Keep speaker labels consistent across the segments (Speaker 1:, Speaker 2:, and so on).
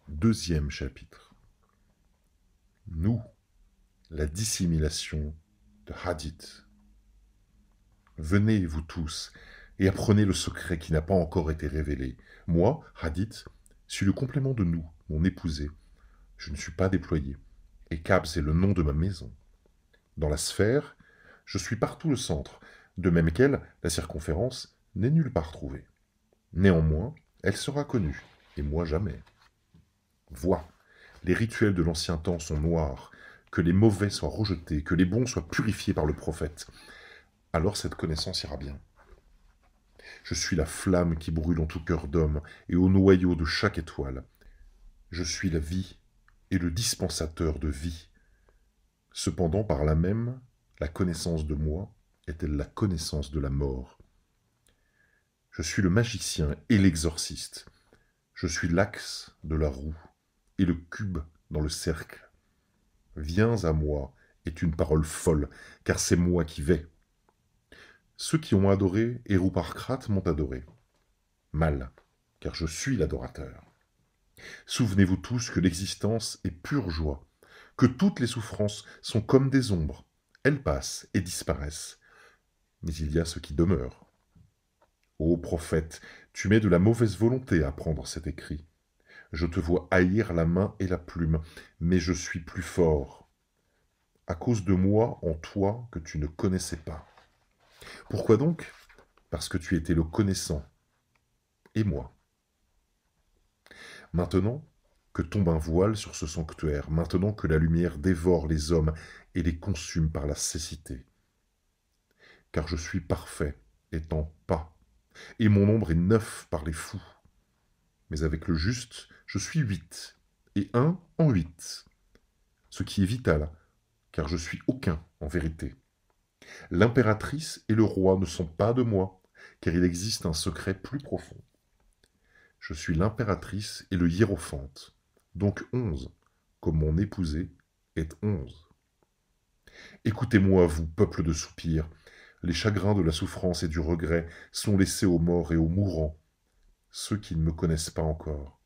Speaker 1: Deuxième chapitre. Nous, la dissimulation de Hadith. Venez, vous tous, et apprenez le secret qui n'a pas encore été révélé. Moi, Hadith, suis le complément de nous, mon épousé. Je ne suis pas déployé, et Kab, c'est le nom de ma maison. Dans la sphère, je suis partout le centre, de même qu'elle, la circonférence, n'est nulle part trouvée. Néanmoins, elle sera connue, et moi jamais. Vois, les rituels de l'ancien temps sont noirs, que les mauvais soient rejetés, que les bons soient purifiés par le prophète. Alors cette connaissance ira bien. Je suis la flamme qui brûle en tout cœur d'homme et au noyau de chaque étoile. Je suis la vie et le dispensateur de vie. Cependant, par là même, la connaissance de moi est-elle la connaissance de la mort? Je suis le magicien et l'exorciste. Je suis l'axe de la roue et le cube dans le cercle. Viens à moi est une parole folle, car c'est moi qui vais. Ceux qui ont adoré Hérouparcrate m'ont adoré. Mal, car je suis l'adorateur. Souvenez-vous tous que l'existence est pure joie, que toutes les souffrances sont comme des ombres. Elles passent et disparaissent. Mais il y a ce qui demeure. Ô prophète, tu mets de la mauvaise volonté à prendre cet écrit. Je te vois haïr la main et la plume, mais je suis plus fort. À cause de moi en toi que tu ne connaissais pas. Pourquoi donc? Parce que tu étais le connaissant. Et moi. Maintenant que tombe un voile sur ce sanctuaire, maintenant que la lumière dévore les hommes et les consume par la cécité. Car je suis parfait, étant pas, et mon nombre est 9 par les fous. Mais avec le juste, je suis 8, et 1 en 8. Ce qui est vital, car je suis aucun en vérité. L'impératrice et le roi ne sont pas de moi, car il existe un secret plus profond. Je suis l'impératrice et le hiérophante, donc 11, comme mon épousé est 11. Écoutez-moi, vous, peuple de soupirs, les chagrins de la souffrance et du regret sont laissés aux morts et aux mourants, ceux qui ne me connaissent pas encore.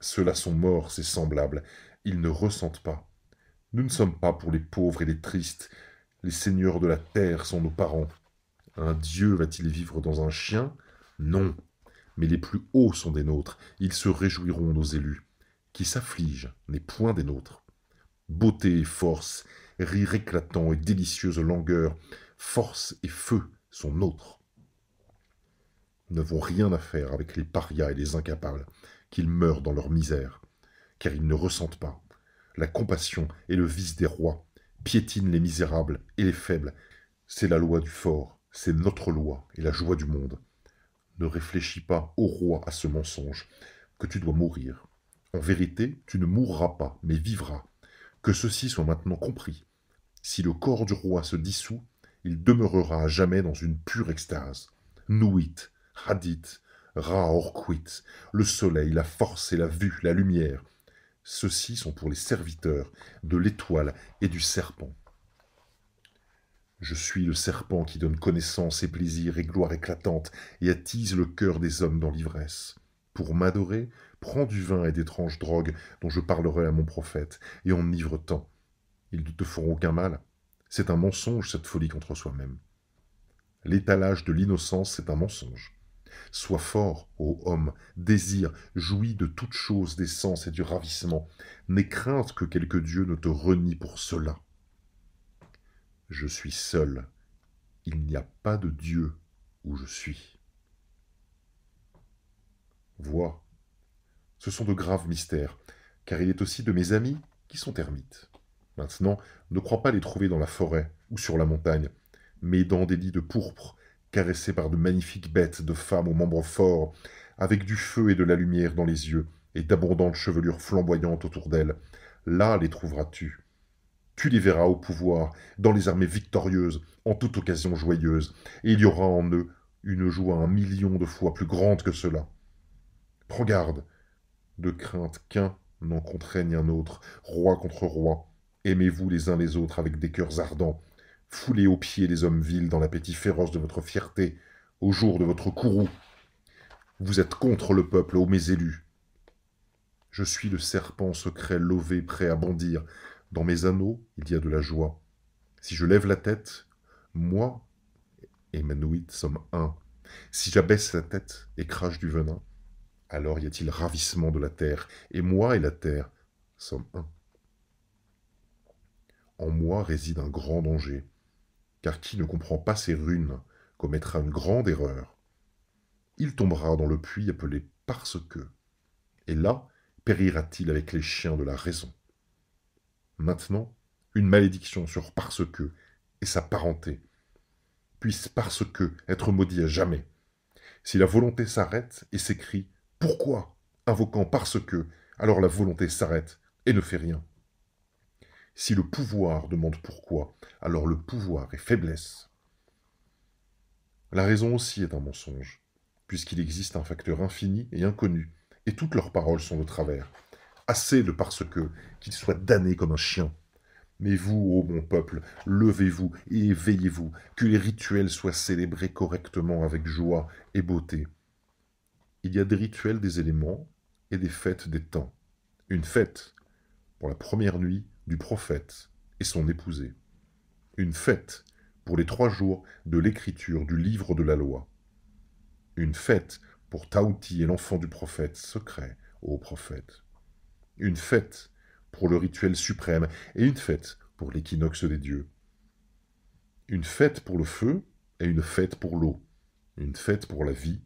Speaker 1: Ceux-là sont morts, c'est semblable, ils ne ressentent pas. Nous ne sommes pas pour les pauvres et les tristes, les seigneurs de la terre sont nos parents. Un dieu va-t-il vivre dans un chien? Non. Mais les plus hauts sont des nôtres, ils se réjouiront, nos élus. Qui s'afflige n'est point des nôtres. Beauté et force, rire éclatant et délicieuse langueur, force et feu sont nôtres. Nous n'avons rien à faire avec les parias et les incapables, qu'ils meurent dans leur misère, car ils ne ressentent pas. La compassion est le vice des rois, piétine les misérables et les faibles. C'est la loi du fort, c'est notre loi et la joie du monde. Ne réfléchis pas, ô roi, à ce mensonge, que tu dois mourir. En vérité, tu ne mourras pas, mais vivras. Que ceci soit maintenant compris. Si le corps du roi se dissout, il demeurera à jamais dans une pure extase. Nuit, Hadith, Ra Orquit, le soleil, la force et la vue, la lumière. Ceux-ci sont pour les serviteurs de l'étoile et du serpent. Je suis le serpent qui donne connaissance et plaisir et gloire éclatante et attise le cœur des hommes dans l'ivresse. Pour m'adorer, prends du vin et d'étranges drogues dont je parlerai à mon prophète, et enivre tant. Ils ne te feront aucun mal. C'est un mensonge, cette folie contre soi-même. L'étalage de l'innocence, c'est un mensonge. Sois fort, ô homme, désire, jouis de toutes choses des sens et du ravissement. N'aie crainte que quelque dieu ne te renie pour cela. Je suis seul. Il n'y a pas de Dieu où je suis. Vois, ce sont de graves mystères, car il est aussi de mes amis qui sont ermites. Maintenant, ne crois pas les trouver dans la forêt ou sur la montagne, mais dans des lits de pourpre, caressés par de magnifiques bêtes de femmes aux membres forts, avec du feu et de la lumière dans les yeux, et d'abondantes chevelures flamboyantes autour d'elles. Là les trouveras-tu. Tu les verras au pouvoir, dans les armées victorieuses, en toute occasion joyeuse, et il y aura en eux une joie 1 million de fois plus grande que cela. Prends garde, de crainte qu'un n'en contraigne un autre, roi contre roi. Aimez-vous les uns les autres avec des cœurs ardents. Foulez aux pieds les hommes vils dans l'appétit féroce de votre fierté, au jour de votre courroux. Vous êtes contre le peuple, ô mes élus. Je suis le serpent secret lové, prêt à bondir. Dans mes anneaux, il y a de la joie. Si je lève la tête, moi et Manwë sommes un. Si j'abaisse la tête et crache du venin, alors y a-t-il ravissement de la terre, et moi et la terre sommes un. En moi réside un grand danger, car qui ne comprend pas ces runes commettra une grande erreur. Il tombera dans le puits appelé parce que, et là périra-t-il avec les chiens de la raison. Maintenant, une malédiction sur parce que et sa parenté, puisse parce que être maudit à jamais. Si la volonté s'arrête et s'écrie « Pourquoi ?» invoquant parce que, alors la volonté s'arrête et ne fait rien. Si le pouvoir demande pourquoi, alors le pouvoir est faiblesse. La raison aussi est un mensonge, puisqu'il existe un facteur infini et inconnu, et toutes leurs paroles sont de travers. Assez de parce que, qu'il soit damné comme un chien. Mais vous, ô mon peuple, levez-vous et éveillez-vous, que les rituels soient célébrés correctement avec joie et beauté. Il y a des rituels des éléments et des fêtes des temps. Une fête pour la première nuit du prophète et son épousée. Une fête pour les 3 jours de l'écriture du livre de la loi. Une fête pour Taouti et l'enfant du prophète secret au prophète. Une fête pour le rituel suprême et une fête pour l'équinoxe des dieux. Une fête pour le feu et une fête pour l'eau. Une fête pour la vie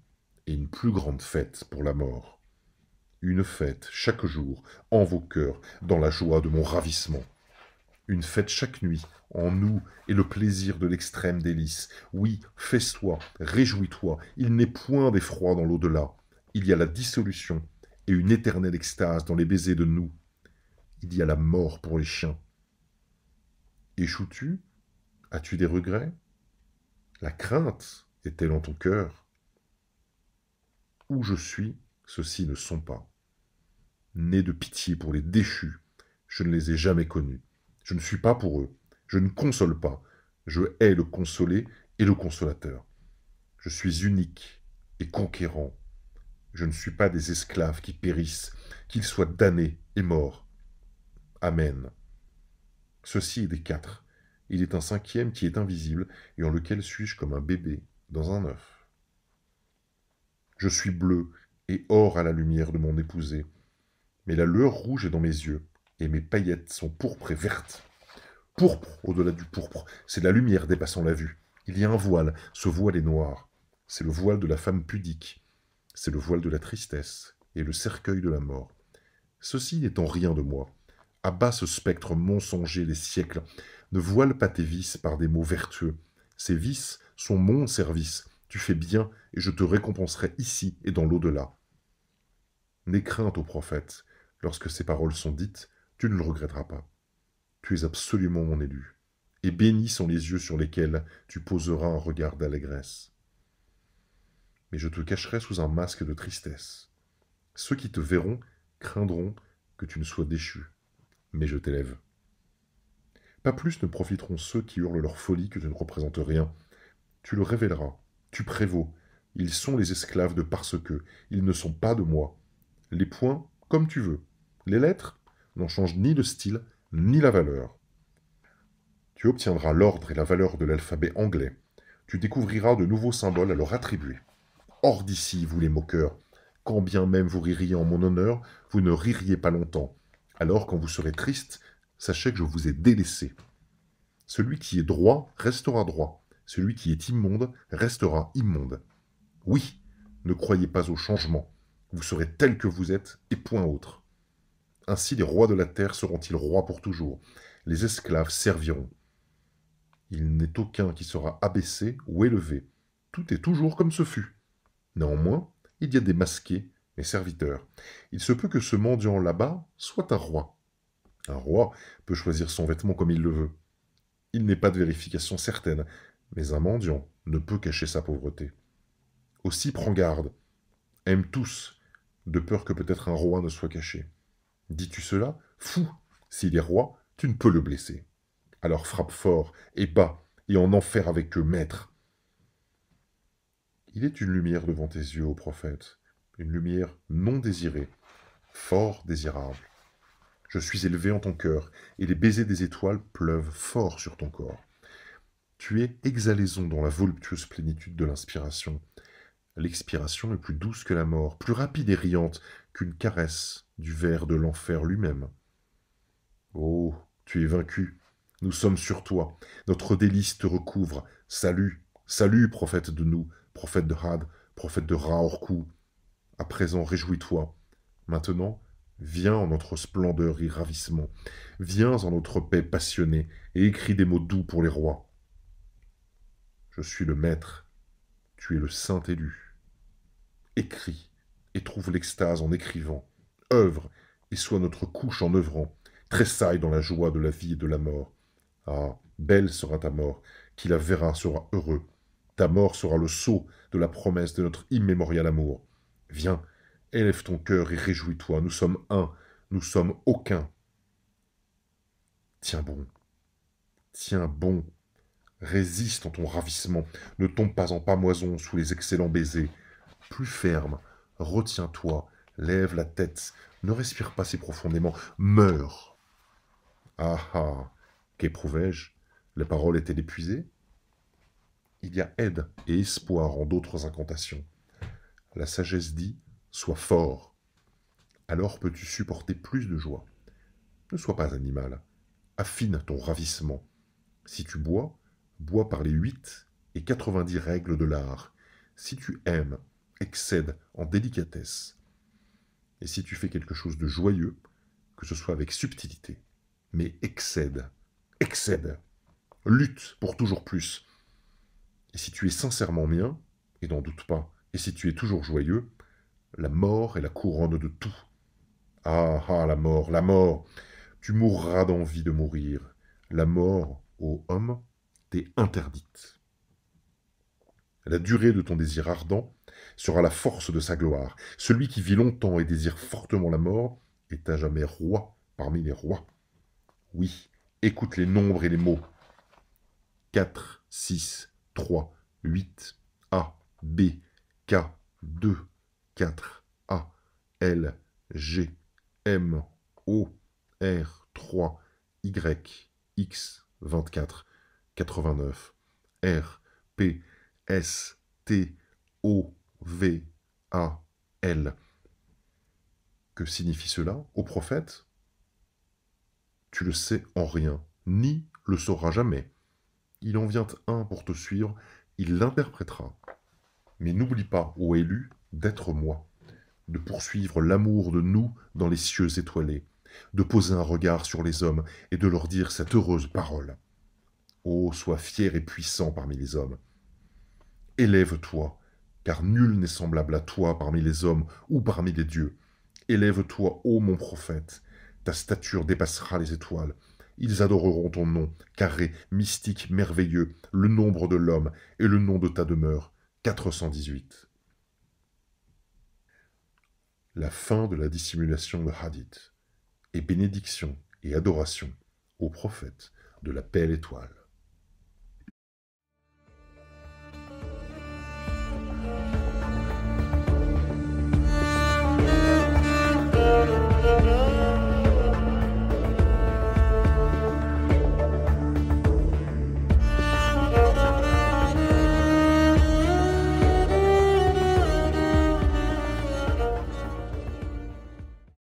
Speaker 1: et une plus grande fête pour la mort. Une fête chaque jour en vos cœurs dans la joie de mon ravissement. Une fête chaque nuit en nous et le plaisir de l'extrême délice. Oui, fais-toi, réjouis-toi, il n'est point d'effroi dans l'au-delà. Il y a la dissolution et une éternelle extase dans les baisers de nous. Il y a la mort pour les chiens. Échoues-tu? As-tu des regrets? La crainte est-elle en ton cœur? Où je suis, ceux-ci ne sont pas. Né de pitié pour les déchus, je ne les ai jamais connus. Je ne suis pas pour eux. Je ne console pas. Je hais le consolé et le consolateur. Je suis unique et conquérant. Je ne suis pas des esclaves qui périssent, qu'ils soient damnés et morts. Amen. Ceci est des 4. Il est un 5e qui est invisible et en lequel suis-je comme un bébé dans un œuf. Je suis bleu et or à la lumière de mon épousée. Mais la lueur rouge est dans mes yeux et mes paillettes sont pourpres et vertes. Pourpre au-delà du pourpre, c'est la lumière dépassant la vue. Il y a un voile, ce voile est noir. C'est le voile de la femme pudique. C'est le voile de la tristesse et le cercueil de la mort. Ceci n'étant rien de moi. Abat ce spectre mensonger des siècles. Ne voile pas tes vices par des mots vertueux. Ces vices sont mon service. Tu fais bien et je te récompenserai ici et dans l'au-delà. N'aie crainte, ô prophète. Lorsque ces paroles sont dites, tu ne le regretteras pas. Tu es absolument mon élu. Et bénis sont les yeux sur lesquels tu poseras un regard d'allégresse. Mais je te cacherai sous un masque de tristesse. Ceux qui te verront craindront que tu ne sois déchu. Mais je t'élève. Pas plus ne profiteront ceux qui hurlent leur folie que tu ne représentes rien. Tu le révéleras. Tu prévaux. Ils sont les esclaves de parce que. Ils ne sont pas de moi. Les points, comme tu veux. Les lettres n'en changent ni le style, ni la valeur. Tu obtiendras l'ordre et la valeur de l'alphabet anglais. Tu découvriras de nouveaux symboles à leur attribuer. Hors d'ici, vous les moqueurs. Quand bien même vous ririez en mon honneur, vous ne ririez pas longtemps. Alors, quand vous serez triste, sachez que je vous ai délaissé. Celui qui est droit restera droit. Celui qui est immonde restera immonde. Oui, ne croyez pas au changement. Vous serez tel que vous êtes et point autre. Ainsi les rois de la terre seront-ils rois pour toujours. Les esclaves serviront. Il n'est aucun qui sera abaissé ou élevé. Tout est toujours comme ce fut. Néanmoins, il y a des masqués, mes serviteurs. Il se peut que ce mendiant là-bas soit un roi. Un roi peut choisir son vêtement comme il le veut. Il n'est pas de vérification certaine, mais un mendiant ne peut cacher sa pauvreté. Aussi prends garde. Aime tous, de peur que peut-être un roi ne soit caché. Dis-tu cela? Fou! S'il est roi, tu ne peux le blesser. Alors frappe fort et bas, et en enfer avec eux, maître. Il est une lumière devant tes yeux, ô prophète, une lumière non désirée, fort désirable. Je suis élevé en ton cœur, et les baisers des étoiles pleuvent fort sur ton corps. Tu es exhalaison dans la voluptueuse plénitude de l'inspiration. L'expiration est plus douce que la mort, plus rapide et riante qu'une caresse du ver de l'enfer lui-même. Oh, tu es vaincu. Nous sommes sur toi. Notre délice te recouvre. Salut, salut, prophète de nous, prophète de Had, prophète de Ra-Orkou. À présent, réjouis-toi. Maintenant, viens en notre splendeur et ravissement. Viens en notre paix passionnée et écris des mots doux pour les rois. Je suis le maître. Tu es le saint élu. Écris et trouve l'extase en écrivant. Œuvre et sois notre couche en œuvrant. Tressaille dans la joie de la vie et de la mort. Ah, belle sera ta mort. Qui la verra sera heureux. Ta mort sera le sceau de la promesse de notre immémorial amour. Viens, élève ton cœur et réjouis-toi. Nous sommes un, nous sommes aucun. Tiens bon, tiens bon. Résiste en ton ravissement. Ne tombe pas en pamoison sous les excellents baisers. Plus ferme, retiens-toi, lève la tête, ne respire pas si profondément, meurs. Ah ah, qu'éprouvais-je? Les paroles étaient épuisées? Il y a aide et espoir en d'autres incantations. La sagesse dit, sois fort. Alors peux-tu supporter plus de joie. Ne sois pas animal, affine ton ravissement. Si tu bois, bois par les 8 et 90 règles de l'art. Si tu aimes, excède en délicatesse. Et si tu fais quelque chose de joyeux, que ce soit avec subtilité, mais excède, excède, lutte pour toujours plus. Et si tu es sincèrement mien, et n'en doute pas, et si tu es toujours joyeux, la mort est la couronne de tout. Ah ah, la mort, tu mourras d'envie de mourir. La mort, ô homme, t'est interdite. La durée de ton désir ardent sera la force de sa gloire. Celui qui vit longtemps et désire fortement la mort est à jamais roi parmi les rois. Oui, écoute les nombres et les mots. 4, 6, 3, 8, A, B, K, 2, 4, A, L, G, M, O, R, 3, Y, X, 24, 89, R, P, S, T, O, V, A, L. Que signifie cela au prophète? Tu le sais en rien, ni le sauras jamais. Il en vient un pour te suivre, il l'interprétera. Mais n'oublie pas, ô élu, d'être moi, de poursuivre l'amour de nous dans les cieux étoilés, de poser un regard sur les hommes et de leur dire cette heureuse parole. Ô, sois fier et puissant parmi les hommes. Élève-toi, car nul n'est semblable à toi parmi les hommes ou parmi les dieux. Élève-toi, ô mon prophète, ta stature dépassera les étoiles. Ils adoreront ton nom, carré, mystique, merveilleux, le nombre de l'homme et le nom de ta demeure, 418. La fin de la dissimulation de Hadith, et bénédiction et adoration au prophète de la belle étoile.